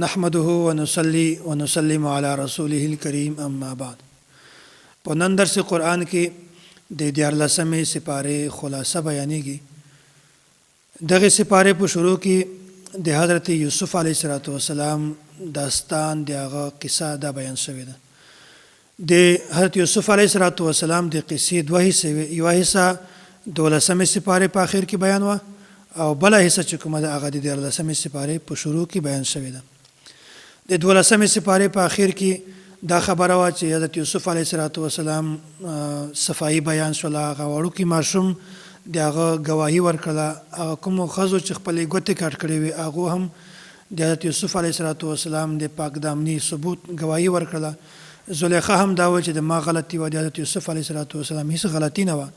نحمده ونصلي ونسلم على رسوله الكريم اما بعد. په نن درس قرآن کې د 14مې سپارې خلاصه بیانېږي. دغه سپارې په شروع کې د حضرت یوسف علیه السلام داستان دغه قصه دا بیان شوې ده. د حضرت یوسف علیه السلام د قصې دوه حصې، یو حصہ 12مې سپارې په اخر کې بیان و او بل حصہ چې کومه ده هغه د 14مې سپارې په شروع کې بیان شوې ده. د 12مې سپارې په اخر کې دا خبره وا چې حضرت یوسف علیه السلام صفائی بیان شوله، هغه وړوکی ماشوم دغه گواهی ورکړه، هغه کوم ښځو چې خپلې ګوتې کټ کړې وي هغه هم د حضرت یوسف علیه السلام د پاک دامني ثبوت گواهی ورکړه. زلیخا هم دا و چې د ما غلطي و، د حضرت یوسف علیه السلام هیڅ غلطي نه و.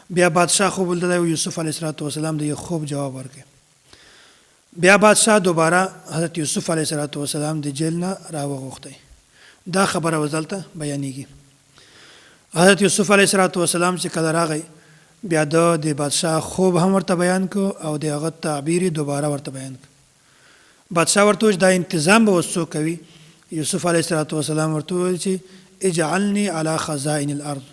بیا بادشاه خوب لیدلی و، یوسف علیه السلام د یو خوب جواب ورکړ. بیا بادشاه دوباره حضرت یوسف علیه السلام د جیل نه راوغوښتی. دا خبره وزلته بیانېږي. حضرت یوسف علیه السلام چې کله راغی بیا د بادشاه خوب هم ورته بیان کو او د هغه تعبیر دوباره ورته بیان کو. بادشاه ورته دا انتظام به اوس څوک کوي؟ یوسف علیه السلام ورته وویل چې اجعلني علی خزائن الارض.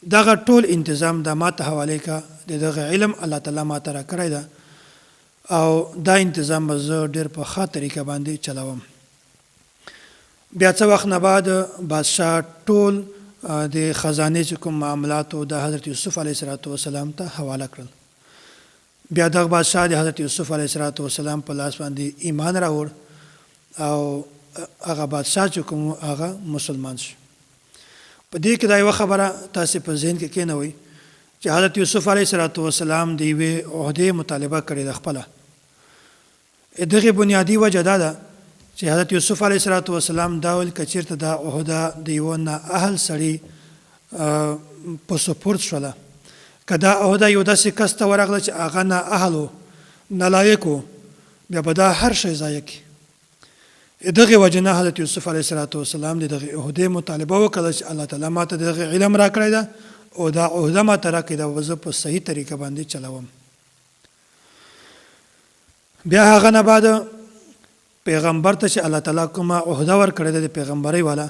دغه ټول انتظام دا ما ته حواله کا، دغه علم الله تعالی ما ته راکړی ده او دا انتظام به زه ډېر په ښه طریقه باندې چلاوم. بیا څه وخت نه بعد بادشاه ټول د خزانې چې کوم معاملاتو د حضرت یوسف علیه السلام ته حواله کړل. بیا دغه بادشاه د حضرت یوسف علیه السلام په لاس باندې ایمان راوړ او هغه بادشاه چې کوم هغه مسلمان شو. په دې کې دا یوه خبره تاسې په ذهن کې کېنوئ چې حضرت یوسف علیه السلام د یوې عهدې مطالبه کړې ده خپله. دغې بنیادي وجه دا ده چې حضرت یوسف علیه السلام دا ویل که چېرته دا عهده د یوه نااهل سړي په سپورت شوله، که دا عهده یو داسې کس ته ورغله چې هغه نااهل و، نالایق و، بیا به دا هر شی ضایع کړي. دغه وجه نه حضرت یوسف علیه السلام د دغه عهدې مطالبه وکړه چې الله تعالی ماته دغه علم راکړی ده او دا عهده ماته راکړې ده او زه په صحیح طریقه باندې چلوم. بیا هغه نه بعد پیغمبر ته چې الله تعالی کومه عهده ورکړې ده د پیغمبرۍ والا،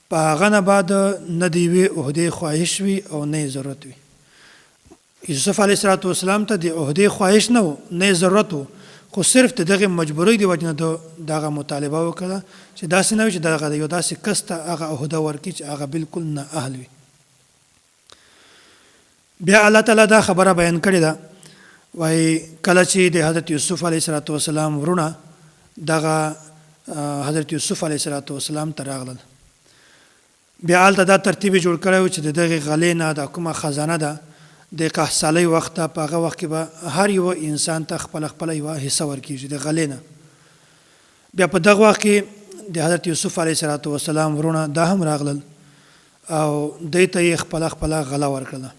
په هغه نه بعد نه د یوې عهدې خواهش وي او نه یې ضرورت وي. یوسف علیه السلام ته د عهدې خواهش نه و، نه یې ضرورت و، خو صرف د دغه مجبورۍ د وجې نه دغه مطالبه وکړه چې داسې نه وي چې دغه یو داسې کس ته هغه عهده ورکړي چې هغه بالکل نااهل وي. بیا الله تعالی دا خبره بیان کړې ده، وایي کله چې د حضرت یوسف علیه السلام ورونه دغه حضرت یوسف علیه السلام ته راغلل، بیا هلته دا ترتیب یې جوړ کړی و چې د دغې غلې نه دا کومه خزانه ده د قحطسالۍ وخت ته، په هغه وخت کې به هر یو انسان ته خپله یوه حصه ورکېږي د غلې نه. بیا په دغه وخت کې د حضرت یوسف علیه السلام ورونه دا هم راغلل او دوی ته یې خپله غله ورکړله.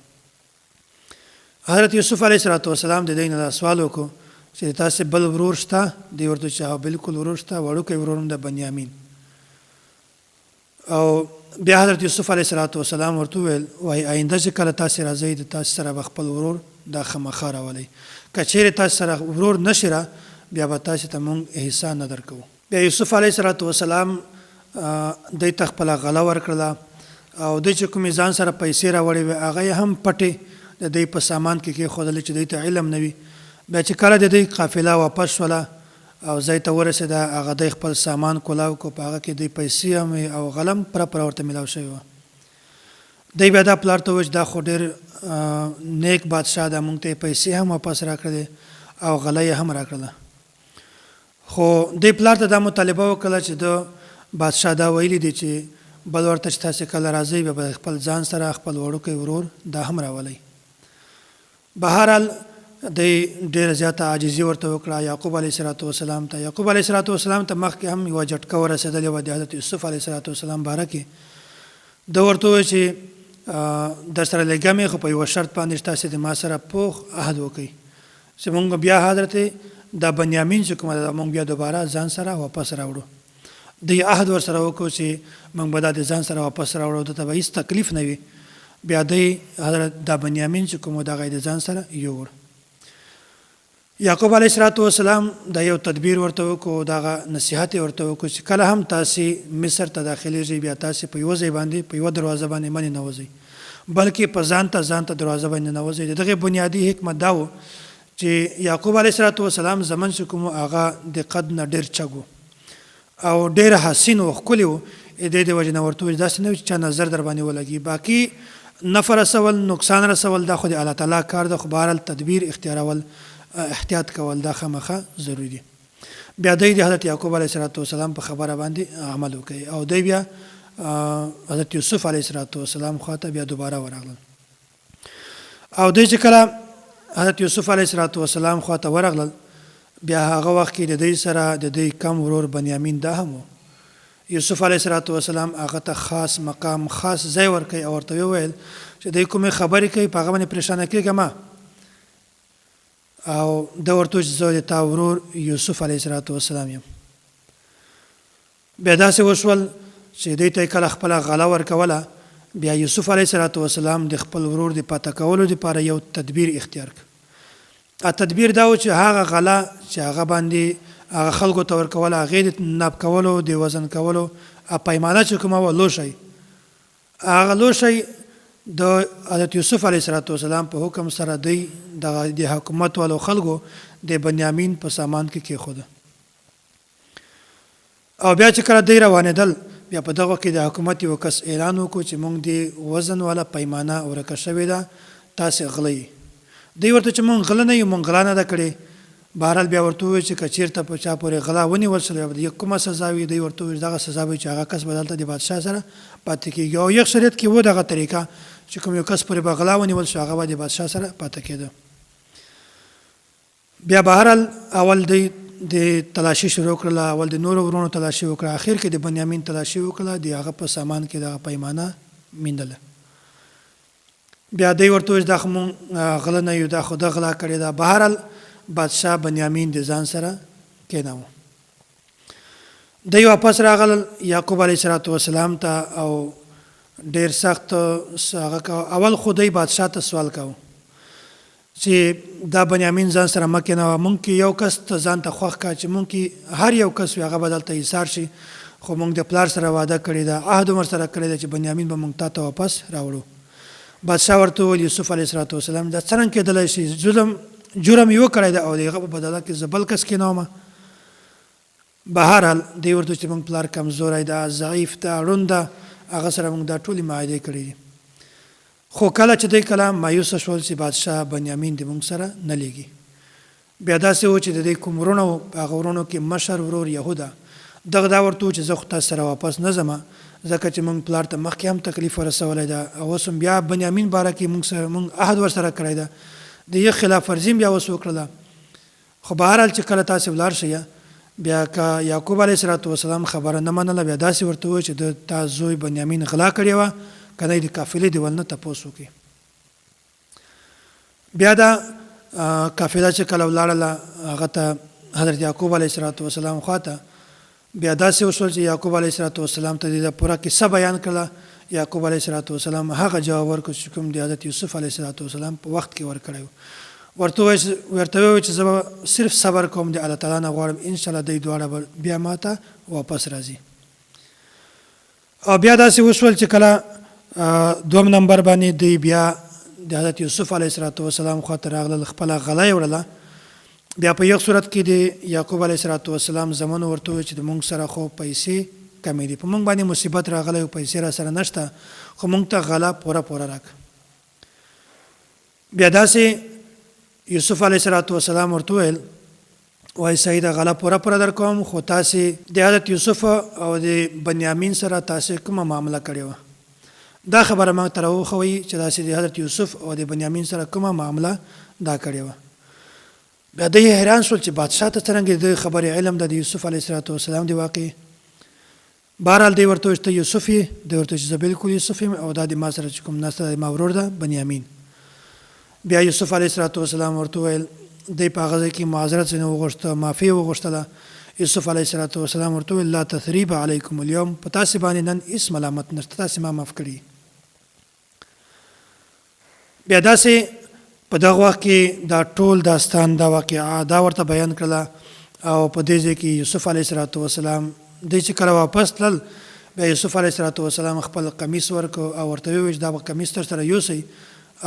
حضرت یوسف علیه السلام د دوی نه دا سوال وکړو چې تاسې بل ورور شته؟ دوی ورته چې بالکل ورور شته، وړوکی ورور هم د بنیامین. او بیا حضرت یوسف علیه السلام ورته وویل وایي آینده چې کله تاسې راځئ د تاسې سره به خپل ورور دا خامخا راولئ، که چیرې تاسې سره ورور نشي را بیا به تاسې ته موږ حصه نه درکوو. بیا یوسف علیه السلام دوی ته خپله غله ورکړله او دوی چې کومې ځان سره پیسې راوړې وې هغه یې هم پټې د دوی په سامان کې کېښودلې چې دوی ته علم نه وي. بیا چې کله د دوی قافله واپس شوله او ځای ته ورسېده هغه دوی خپل سامان کولاو کو، په هغه کې دوی پیسې هم او غله پوره ورته میلاو شوې وه. دوی بیا دا پلار ته وویل چې دا خو ډېر نیک بادشاه ده، موږ ته یې پیسې هم واپس راکړلې او غله یې هم راکړله. خو دوی پلار ته دا مطالبه وکړله چې د بادشاه دا ویلي دی چې بل ورته چې تاسې کله راځئ بیا به خپل ځان سره خپل وړوکی ورور دا هم راولئ. بهرحال دوی ډېره زیاته عاجزي ورته وکړه یعقوب علیه السلام ته. یعقوب علیه السلام ته مخکې هم یوه جټکه ورسېدلې وه د حضرت یوسف علیه السلام باره کې. ده ورته وویل چې در سره لږم یې، خو په یوه شرط باندې چې تاسې د ما سره پوخ عهد وکړئ چې موږ بیا حضرت دا بنیامین چې کومه ده موږ بیا دوباره ځان سره واپس راوړو. دوی عهد ورسره وکړو چې موږ به دا د ځان سره واپس راوړو، دته به هېڅ تکلیف نه وي. بیا دوی حضرت دا بنیامین چې کوم دغه د ځان سره یووړ. یعقوب علیه السلام د یو تدبیر ورته وکړو، دغه نصیحت ورته وکړو چې کله هم تاسې مصر ته داخلیږئ بیا تاسې په یوه ځای باندې په یوه دروازه باندې مه ننوځئ، بلکې په ځان ته دروازه باندې ننوځئ. د دغې بنیادي حکمت دا و چې یعقوب علیه السلام زمن چې کوم هغه د قد نه ډېر چږ و او ډېر حسین و، ښکلي و. د دې وجې نه ورته وویل داسې نه وي چې چا نظر در باندې ولګي. باقي نفع رسول، نقصان رسول دا خو د الله تعالی کار ده، خو بهرحال تدبیر اختیارول، احتیاط کول دا خامخا ضروري دي. بیا دی د حضرت یعقوب علیه السلام په خبره باندې عمل وکړي او دی بیا حضرت یوسف علیه السلام خواته بیا دوباره ورغلل. او دی چې کله حضرت یوسف علیه السلام خواته ورغلل، بیا هغه وخت کې د دوی سره د دوی کم ورور بنیامین دا هم و. یوسف علیه السلام هغه ته خاص مقام، خاص ځای ورکوي او ورته وویل چې دوی کومې خبرې کوي په هغه باندې پریشانه کېږه ما. او د ورته چې زه د تا ورور یوسف علیه السلام یم. بیا داسې وشول چې دوی ته کله خپله غله ورکوله، بیا یوسف علیه السلام د خپل ورور د پاته کولو دپاره یو تدبیر اختیار کړ. تدبیر دا و چې هغه غله چې هغه باندې هغه خلکو ته ورکوله، هغې د ناب کولو، د وزن کولو پیمانه چې کومه وه لوښی، هغه لوښی د حضرت یوسف علیه السلام په حکم سره دی د حکومت والو خلکو د بنیامین په سامان کې کېښوده. او بیا چې کله دی روانېدل، بیا په دغه کې د حکومت یو کس اعلان وکړو چې موږ د وزن والا پیمانه ورکه شوې ده، تاسې غله یې. دی ورته چې موږ غله نه یو، موږ غلا نه ده کړې. بهرحال بیا ورته وویل چې که چېرته په چا پورې غلا ونیول شوې د کومه سزا وي، دی ورته وویل دغه سزا وي چې هغه کس به دلته د بادشاه سره پاتې کېږي. او یک شریعت کې و دغه طریقه چې کوم یو کس پورې به غلا ونیول شو هغه به د بادشاه سره پاتې کېده. بیا بهرحال اول دی د تلاشي شروع کړله، اول د نورو ورونو تلاشي وکړه، اخر کې د بنیامین تلاشي وکړه، د هغه په سامان کې دغه پیمانه میندله. بیا دی ورته وویل دا خو مونږ غله نه یو، دا خو ده غلا کړې ده. بهرحال بادشاه بنیامین د ځان سره کېناوه. دی واپس راغلل یعقوب علیه السلام ته او ډېر سخت هغه کوه. اول خو دی بادشاه ته سوال کوه چې دا بنیامین ځان سره مه کېنوه، مونږ کې یو کس ته ځان ته خوښ کړه چې مونږ کې هر یو کس وي هغه به دلته ایثار شي، خو مونږ د پلار سره وعده کړې ده، عهد عمر سره کړی ده چې بنیامین به مونږ تا ته واپس راوړو. بادشاه ورته وویل یوسف علیه السلام دا څرنګه کېدلی شي، جرم یې وکړی ده او د هغه په بدله کې زه بل کس کېنومه. بهرحال دی ورته چې مونږ پلار کمزوری ده، ضعیف ده، ړوند ده، هغه سره مونږ دا ټولې معاهدې کړې دي. خو کله چې دی کله مایوسه شول چې بادشاه بنیامین د مونږ سره نه لیږي. بیا داسې و چې د دې کوم ورونه و، په هغه ورونو کې مشر ورور یهوده دغه دا ورته و چې زه خو تاسو سره واپس نه ځمه، ځکه چې مونږ پلار ته مخکې هم تکلیف ورسولی ده او اوس هم بیا بنیامین باره کې مونږ عهد ورسره کړی ده، د یو خلاف ورزي بیا اوس وکړله. خو بهرحال چې کله تاسې ولاړ شئ، بیا که یعقوب علیه السلام خبره نه منله، بیا داسې ورته وویل چې د تا زوی بنیامین غلا کړې وه، که نه د قافلې د ول نه تپوس وکړي. بیا دا قافله چې کله ولاړله هغه ته حضرت یعقوب علیه السلام خواته، بیا داسې وشول چې یعقوب علیه السلام ته د پوره کیسه بیان کړله. یعقوب علیه السلام هغه جواب ورکړ چې کوم د حضرت یوسف علیه السلام په وخت کې ورکړی و. ورته وویل چې زه به صرف صبر کوم، د الله تعالی نه غواړم انشاءالله دی دواړه به بیا ما ته واپس راځي. او بیا داسې وشول چې کله دوم نمبر باندې دوی بیا د حضرت یوسف علیه السلام خواته راغلل، خپله غله یې وړله. بیا په یو صورت کې د یعقوب علیه السلام زمن ورته وویل چې د مونږ سره خو پیسې کمې دي، په مونږ باندې مصیبت راغلی او پیسې را سره نشته، خو مونږ ته غله پوره راکړه. بیا داسې یوسف علیه السلام ورته وویل وایي صحیح ده، غله پوره در کوم، خو تاسې د حضرت یوسف او د بنیامین سره تاسې کومه معامله کړې وه، دا خبره ما ته راوښوئ چې داسې د حضرت یوسف او د بنیامین سره کومه معامله دا کړې وه. بیا دوی حیران شول چې بادشاه ته څرنګه د خبرې علم ده د یوسف علیه السلام د واقع. بهرحال دی ورته وویل چې ته یوسف یې، دی ورته چې زه بالکل یوسف یم او دا د ما سره چې کوم ناسته ده د ما ورور ده بنیامین. بیا یوسف علیه السلام ورته وویل، دی په هغه ځای کې معذرت ځینې وغوښته، معافي یې وغوښتله. یوسف علیه السلام ورته وویل لا تثریب علیکم اليوم، په تاسې باندې نن هېڅ ملامت نشته، تاسې ما معاف کړي. بیا داسې په دغه وخت کې دا ټول داستان دا واقعه دا ورته بیان کړله او په دې ځای کې یوسف علیه السلام دی چې کله واپس تلل بیا یوسف علیه السلام خپل قمیص ورکړ او ورته وویل چې دا به قمیص تر سره یوسئ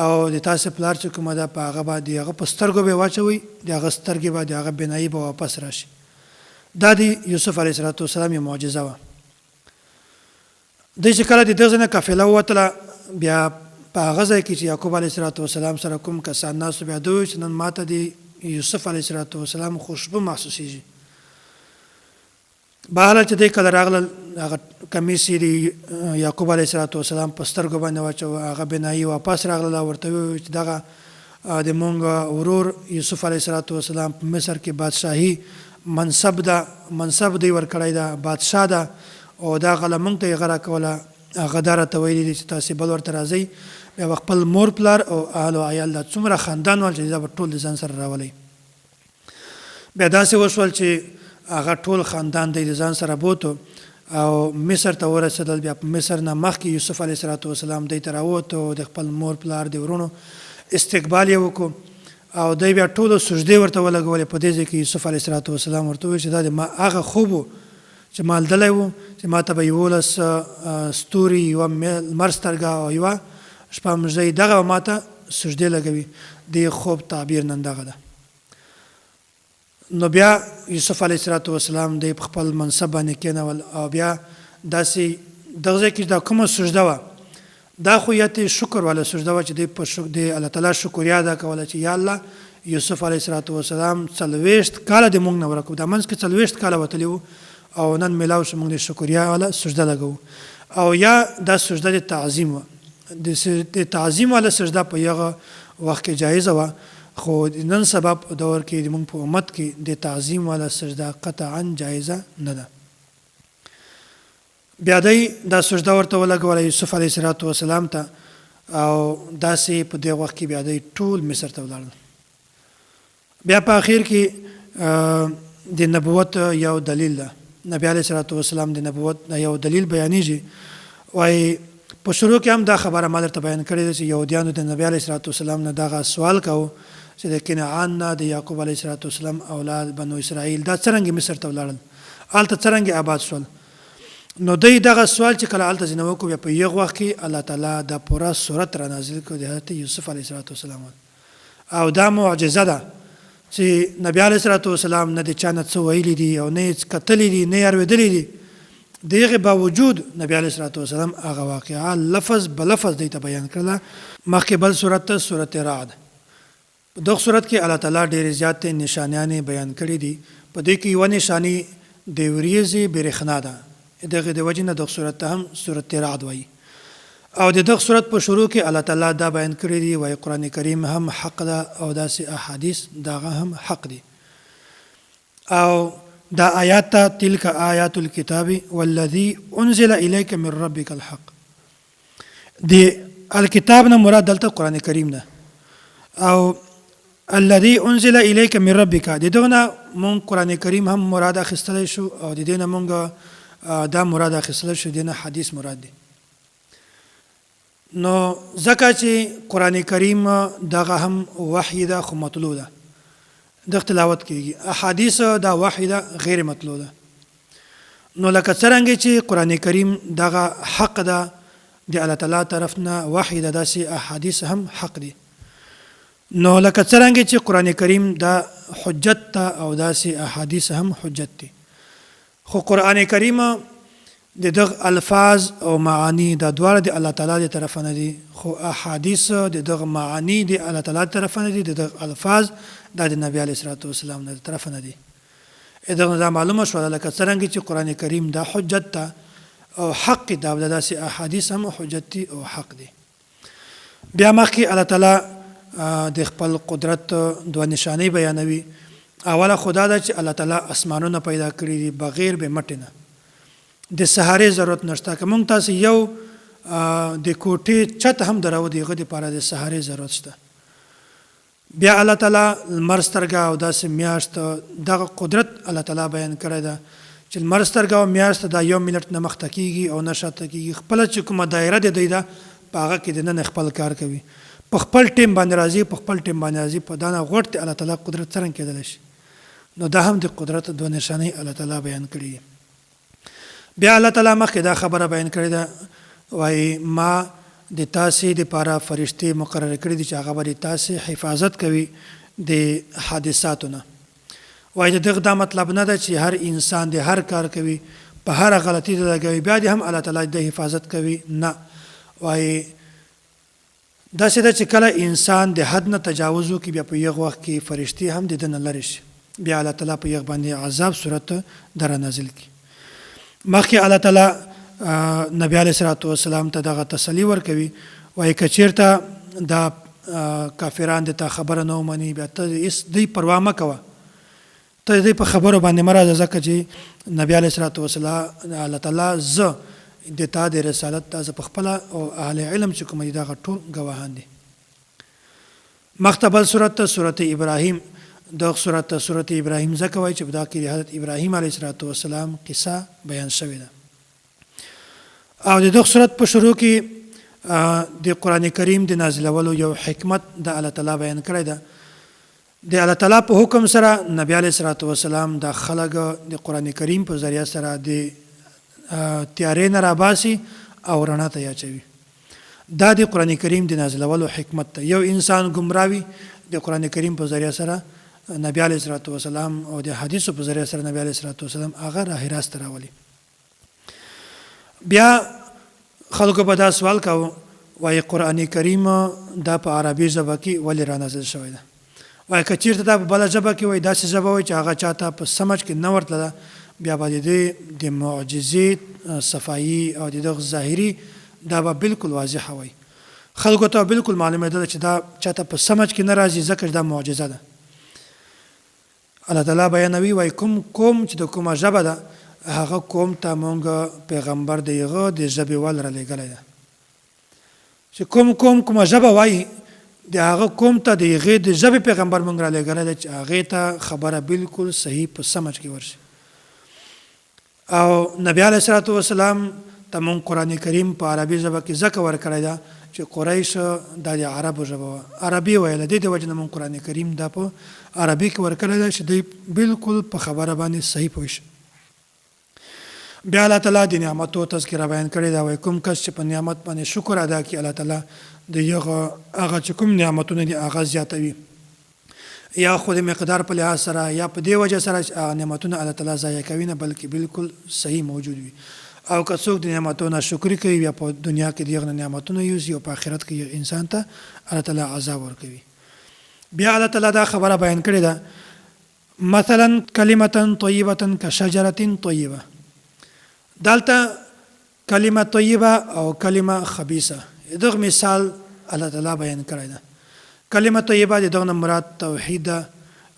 او د تاسې پلار چې کومه ده په هغه باندې هغه په سترګو به یې واچوئ د هغه سترګې به د هغه بینایي به واپس راشي. دا د یوسف علیه السلام یوه معجزه وه. دی چې کله د دغه ځای نه قافله ووتله بیا په هغه ځای کې چې یعقوب علیه السلام سره کوم کسان ناستو بیا دوی وویل چې نن ماته د یوسف علیه السلام خوشبو محسوسېږي. بهرحال چې دی کله راغلل هغه کمیس یې د یعقوب علیه السلام په سترګو باندې واچوه هغه بینایي واپس راغلل او ورته وویل چې دغه د مونږ ورور یوسف علیه السلام په مصر کې بادشاهي منصب دی ورکړی ده بادشاه ده او دا غله مونږ ته یې غره کوله هغه دا راته ویلي دي چې تاسې بل ورته راځئ بیا به خپل مور پلار او اهل او عیال دا څومره خاندان ول چې دا به ټول د ځان سره راولئ. بیا داسې وشول چې هغه ټول خاندان دی د ځان سره بوتو او مصر ته ورسېدل. بیا په مصر نه مخکې یوسف علیه السلام دی ته راووتو د خپل مور پلار د ورونو استقبال یې وکړو او دی بیا ټولو سجدې ورته ولګولې. په دې ځای کې یوسف علیه السلام ورته وویل چې دا د ما هغه خوب و چې ما لیدلی و چې ما ته به 11 ستوري یوه لمر سترګه او یوه شپږمژۍ دغه ما ته سجدې لګوي. د خوب تعبیر نن دغه ده. نو بیا یوسف علیه السلام دی په خپل منصب باندې کېنول او بیا داسې دغه ځای کې دا کومه سجده وه دا خو یت شکر والا سجده وه چې دی په د الله تعالی شکریا ادا کوله چې یا الله یوسف علیه السلام 40 کاله د مونږ نه ورکړو دا منځ کې 40 کاله وتلی وو او نن میلاو شو مونږ د شکریا والا سجده لګوو او یا دا سجده د تعظیم وه د تعظیم والا سجده په یغه وخت کې جایزه وه خو نن سبب دور کې د مونږ په امت کې د تعظیم والا سجده قطعا جایزه نه ده. بیا دی دا سجده ورته ولګوله یوسف علیه السلام ته او داسې په دې وخت کې بیا دی ټول مصر ته ولاړل. بیا په اخر کې د نبوت یو دلیل ده. نبی علیه السلام د نبوت یو دلیل بیانېږي وایي په شروع کې هم دا خبره ما درته بیان کړې ده چې یهودیانو د نبی علیه السلام نه دغه سوال کوو چې د کنعان نه د یعقوب علیه السلام اولاد بنو اسرائیل دا څرنګه مصر ته ولاړل هلته څرنګه آباد شول. نو دی دغه سوال چې کله هلته ځینې وکړو بیا په یغه وخت کې الله تعالی دا پوره صورت را نازل کړو د حضرت یوسف علیه السلام او دا معجزه ده چې نبی علیه السلام نه د چا نه څه ویلي دي او نه یې کتلي دي نه یې اورېدلي دي د هغې باوجود نبی علیه السلام هغه واقعه لفظ بلفظ دی ته بیان کړله. مخکې بل صورت ته صورت رعد په دغه صورت کې الله تعالی ډېرې زیاتې نشانیانې بیان کړي دي. په دې کې یوه نشاني د وریځې برېښنا ده دغه د وجې نه دغه صورت ته هم صورت رعد وایي او د دغه صورت په شروع کې الله تعالی دا بیان کړی دی وایي قرآن کریم هم حق ده او داسې احادیث دغه هم حق دي او دا آیات ته تلک آیات الکتاب والذی انزل الیک من ربک الحق. د الکتاب نه مراد دلته قرآن کریم ده او الذي انزل الیک من ربک د دغه نه مونږ قرآن کریم هم مراد اخیستلی شو او د دې نه مونږ دا مراد اخیستلی شو د نه حدیث مراد دی. نو ځکه چې قرآن کریم دغه هم وحی ده خو مطلوع ده د تلاوت کېږي احادیث دا وحی ده غیر مطلوع ده. نو لکه څرنګه چې قرآن کریم دغه حق ده د الله تعالی طرف نه وحی ده داسې احادیث هم حق دي. نو لکه څرنګه چې قرآن کریم دا حجت ته او داسې احادیث هم حجت دي خو قرآن کریم د دغه الفاظ او معانی دا دواړه د الله تعالی د طرفه نه دي خو احادیث د دغه معانی د الله تعالی د طرفه نه دي د دغه الفاظ دا د نبی علیه السلام د طرفه نه دي. دغه دا معلومه شوه لکه څرنګه چې قرآن کریم دا حجت ته او حق دا داسې احادیث هم حجت دي او حق دي. بیا مخکې الله تعالی د خپل قدرت دوه نشانې بیانوي. اوله خدا ده چې الله تعالی اسمانونه پیدا کړي دي بغیر به مټ نه د سهارې ضرورت نشته که مونږ تاسې یو د کوټې چت هم درو د هغه دپاره د سهارې ضرورت شته. بیا الله تعالی لمر سترګه او داسې میاشت دغه قدرت الله تعالی بیان کړی ده چې لمر سترګه او میاشت دا یو منټ نه مخته کېږي او نه شاته کېږي خپله چې کومه دایره د دوی ده په هغه کې دننه خپل کار کوي. په خپل ټیم باندې راځي په دانه غوټ ته الله تعالی قدرت څرنګه کېدلی شي. نو دا هم د قدرت دوه نشانې الله تعالی بیان کړي دي. بیا الله تعالی مخکې دا خبره بیان کړې ده، وایي ما د تاسې دپاره فرشتې مقرره کړي دي چې هغه به د تاسې حفاظت کوي د حادثاتو نه. وایي د دغه دا مطلب نه ده چې هر انسان د هر کار کوي، په هره غلطي ته لګوي، بیا دې هم الله تعالی د حفاظت کوي. نه، وایي داسې ده چې کله انسان د حد نه تجاوز وکړي، بیا په یغ وخت کې فرشتې هم د ده نه لرې شي، بیا الله تعالی په یغ باندې عذاب صورت در نازل کړي. مخکې الله تعالی نبی علیه الصلاة والسلام ته دغه تسلي ورکوي، وایي که چېرته دا کافران د تا خبره نه ومني، بیا ته هېڅ دوی پروا مه کوه، ته دوی په خبرو باندې مه راځه، ځکه چې نبی علیه الصلاة والسلام الله تعالی زه د تا د رسالت ته زه پخپله او اهل علم چې کوم دي دغه ټول ګواهان دي. مخته بل صورت ته صورت ابراهیم، دغه صورت ته صورت ابراهیم ځکه وایي چې په دا کې د حضرت ابراهیم علیه الصلاة والسلام قصه بیان شوې ده. او د دغه صورت په شروع کې د قرآن کریم د نازلولو یو حکمت د الله تعالی بیان کړی ده. د الله تعالی په حکم سره نبی علیه الصلاة والسلام د خلک د قرآن کریم په ذریعه سره د تیارې نه راباسي او رڼا ته اچوي. دا د قرآن کریم د نازلولو حکمت ده. یو انسان ګمراوي د قرآن کریم په ذریعه سره نبی علیه الصلاة والسلام او د حدیثو په ذریعه سره نبی علیه الصلاة والسلام هغه راه راست راولي. بیا خلکو به دا سوال کاوه، وایي قرآن کریم دا په عربي ژبه کې ولې را نازل شوی ده؟ وایي که چېرته دا په بله ژبه کې وایي، داسې ژبه وایي چې هغه چاته په سمج کې نه ورتله، بیا به د معجزې صفایي او د دغه ظاهري دا به بالکل واضحه وایي. خلکو ته بالکل معلومېدله چې دا چاته په سمج کې نه راځي، ځکه چې دا معجزه ده. الله تعالی بیانوي، وایي کوم قوم چې د کومه ژبه ده، هغه قوم ته مونږ پیغمبر د هغه د ژبې ول را لېږلی ده. چې کوم قوم کومه ژبه وایي، د هغه قوم ته د هغې د ژبې پیغمبر مونږ را لېږلی ده چې هغې ته خبره بالکل صحیح په سمج کې ورشي. او نبی علیه الصلاة والسلام ته مونږ قرآن کریم په عربي ژبه کې ځکه ورکړی ده چې قریش دا د عربو ژبه وه، عربي ویله، دې د وجې نه مونږ قرآن کریم دا په عربي کې ورکړی ده چې دوی بالکل په خبره باندې صحیح پوه شي. بیا الله تعالی د نعمتو تذکره بیان کړې ده، وایي کوم کس چې په نعمت باندې شکر ادا کړي، الله تعالی د هغه چې کوم نعمتونه دي هغه زیاتوي، یا خو د مقدار په لحاظ سره یا په دې وجه سره چې هغه نعمتونه الله تعالی ضایع کوي نه، بلکې بالکل صحیح موجود وي. او که څوک د نعمتو ناشکري کوي، یا په دنیا کې د هغه نعمتونه یوسي او په آخرت کې انسان ته الله تعالی عذاب ورکوي. بیا الله تعالی دا خبره بیان کړې ده، مثلا کلمة طیبة کشجرة طیبة. دلته کلمه طیبه او کلمه خبیثه، دغه مثال الله تعالی بیان کړی ده. کلمه طیبه د دغه نه مراد توحید ده،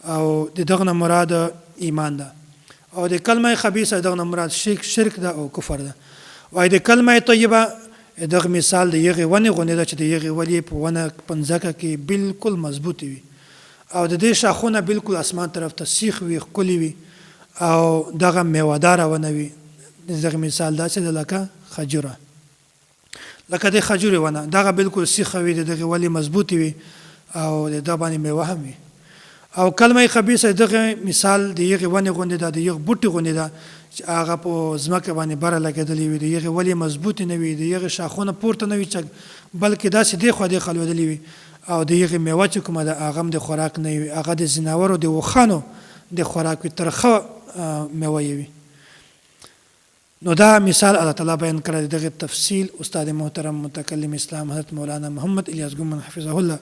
او د دغه نه مراد ایمان ده، او د کلمه خبیثه دغه نه مراد شرک ده او کفر ده. وایي د کلمه طیبه دغه مثال د یغې ونې غوندې ده چې د یغې ونې په ونه په ځمکه کې بالکل مضبوطې وي، او د دې شاخونه بالکل اسمان طرف ته سیخ وي، ښکلي وي، او دغه میوهداره ونه وي. دغه مثال داسې ده لکه خجوره، لکه د خجورې ونه، دغه بالکل سیخه وي، د دغې ولې مضبوطې وي، او د ده باندې میوه هم وي. او کلمه خبیثه دغه مثال د یغې ونې غوندې ده، د یغ بوټي غوندې ده چې هغه په ځمکه باندې بره لګېدلې وي، د یغې ولې مضبوطې نه وي، د یغې شاخونه پورته نه وي، بلکې داسې دېخوا دېخوا لوېدلې وي، او د یغې میوه چې کومه ده هغه هم د خوراک نه وي، هغه د ځناورو د وښانو د خوراک وي، ترخه میوه یې وي. نو دا مثال الله تعالی بیان کړی. دغه تفصیل استاد محترم متکلم اسلام حضرت مولانا محمد الیاس ګومن حفظه الله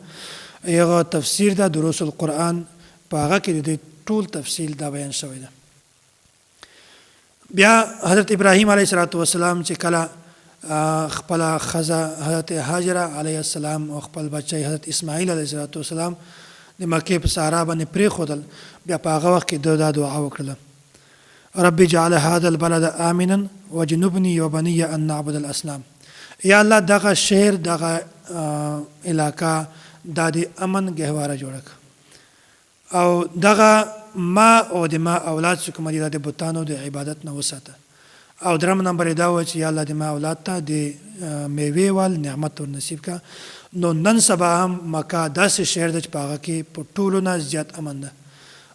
یغه تفسیر دا دروس القرآن په هغه کې د ټول تفصیل دا بیان شوی ده. بیا حضرت ابراهیم علیه السلام چې کله خپل ښځه حضرت هاجره علیه السلام او خپل بچی حضرت اسماعیل علیه السلام د مکې په صحرا باندې پرېښودل، بیا په هغه وخت کې دا دعا وکړله، رب اجعل هذا البلد آمنا وجنبني وبني ان نعبد الاصنام. یا الله دغه شهر دغه علاقه د امن گهواره جوړه او دغه ما او د ما اولاد چې کوم دي د بوتانو د عبادت نه وساته، او درم نمبر دا و چې یا الله دې ما اولاد ته د میوې وال نعمت ور نصیب کا. نو نن سبا هم مکه داسې شهر ده چې په هغه کې په ټولو نه زیات امن ده.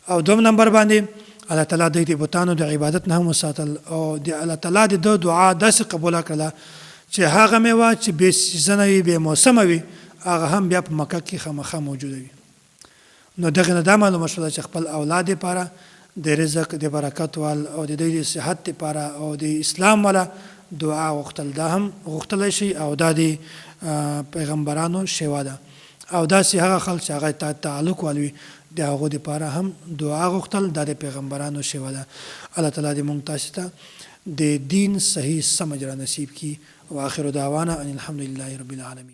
او دوم نمبر باندې الله تعالی د دې بوتانو د عبادت نه هم وساتل او د الله تعالی د دعا داسې قبوله کړله چې هغه میوه چې بې سیزنه وي بې موسمه وي هغه هم بیا په مکه کې خامخا موجوده وي. نو دغه نه دا معلومه شوله چې خپل اولاد لپاره د رزق د برکت وال او د دې صحت لپاره او د اسلام والا دعا غوښتل دا هم غوښتلی شي او دا د پیغمبرانو شیوه ده. او داسې هغه خلک چې هغه ته تعلق والوي د هغو دپاره هم دعا غوښتل دا د پیغمبرانو شیوه ده. الله تعالی دې موږ تاسو ته د دین صحیح سمجھ را نصیب کړي. واخر دعوانا ان الحمد لله رب العالمین.